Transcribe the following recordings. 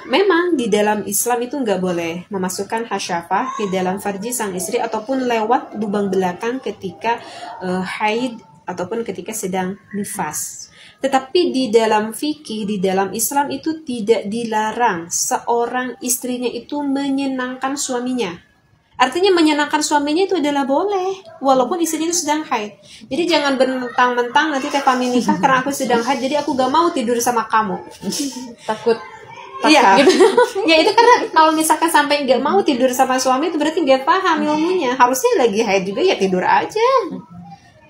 Memang di dalam Islam itu nggak boleh memasukkan hasyafah ke dalam farji sang istri ataupun lewat lubang belakang ketika haid ataupun ketika sedang nifas. Tetapi di dalam fikih, di dalam Islam itu tidak dilarang seorang istrinya itu menyenangkan suaminya. Artinya menyenangkan suaminya itu adalah boleh, walaupun istrinya itu sedang haid. Jadi jangan mentang-mentang nanti Fahmi nikah karena aku sedang haid, jadi aku gak mau tidur sama kamu. Takut Iya, gitu. ya itu karena kalau misalkan sampai nggak mau tidur sama suami itu berarti nggak paham ilmunya. Harusnya lagi haid juga ya tidur aja.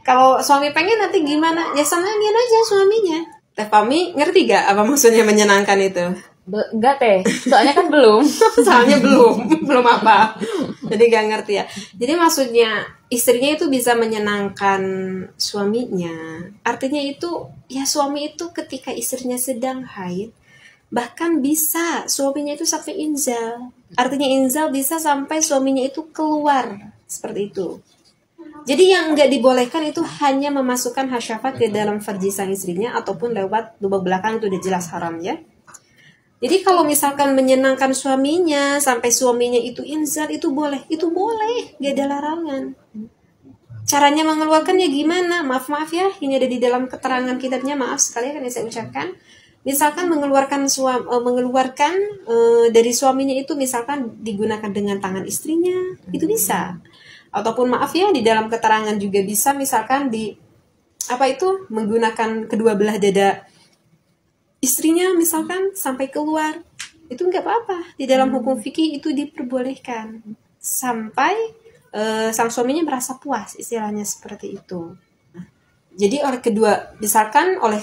Kalau suami pengen nanti gimana? Ya senangin aja suaminya. Teh Fahmi ngerti gak apa maksudnya menyenangkan itu? Enggak teh, soalnya kan belum. Soalnya belum apa. Jadi gak ngerti ya. Jadi maksudnya istrinya itu bisa menyenangkan suaminya. Artinya itu ya suami itu ketika istrinya sedang haid bahkan bisa suaminya itu sampai inzal. Artinya inzal bisa sampai suaminya itu keluar. Seperti itu. Jadi yang nggak dibolehkan itu hanya memasukkan hasyafat ke dalam farji sang istrinya ataupun lewat lubang belakang, itu udah jelas haram ya. Jadi kalau misalkan menyenangkan suaminya sampai suaminya itu inzal itu boleh, nggak ada larangan. Caranya mengeluarkannya gimana? Maaf ya, ini ada di dalam keterangan kitabnya, maaf sekali akan saya ucapkan. Misalkan mengeluarkan dari suaminya itu misalkan digunakan dengan tangan istrinya, itu bisa. Ataupun maaf ya, di dalam keterangan juga bisa misalkan menggunakan kedua belah dada istrinya misalkan sampai keluar. Itu nggak apa-apa. Di dalam hukum fikih itu diperbolehkan sampai sang suaminya merasa puas, istilahnya seperti itu. Jadi oleh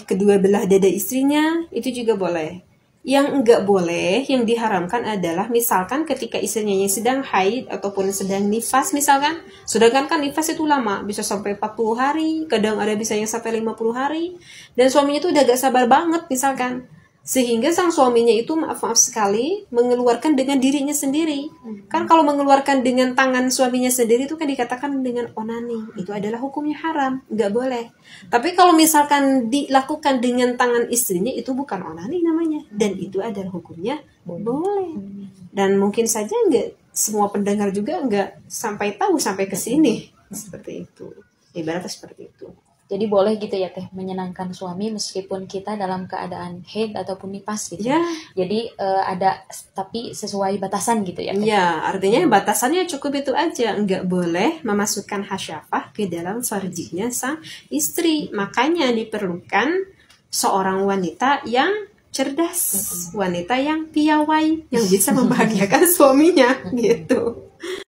kedua belah dada istrinya itu juga boleh. Yang enggak boleh, yang diharamkan adalah misalkan ketika istrinya yang sedang haid ataupun sedang nifas misalkan. Sedangkan kan nifas itu lama, bisa sampai 40 hari, kadang ada bisa yang sampai 50 hari. Dan suaminya itu udah gak sabar banget misalkan. Sehingga sang suaminya itu maaf sekali mengeluarkan dengan dirinya sendiri. Kan kalau mengeluarkan dengan tangan suaminya sendiri itu kan dikatakan dengan onani. Itu adalah hukumnya haram, nggak boleh. Tapi kalau misalkan dilakukan dengan tangan istrinya itu bukan onani namanya. Dan itu adalah hukumnya boleh. Dan mungkin saja nggak semua pendengar juga nggak sampai tahu sampai ke sini. Seperti itu. Ibaratnya seperti itu. Jadi boleh gitu ya teh, menyenangkan suami meskipun kita dalam keadaan haid ataupun nifas gitu. Ya. Jadi ada tapi sesuai batasan gitu ya teh. Ya, artinya batasannya cukup itu aja. Nggak boleh memasukkan hasyafah ke dalam farjinya sang istri. Makanya diperlukan seorang wanita yang cerdas, wanita yang piawai, yang bisa membahagiakan suaminya gitu.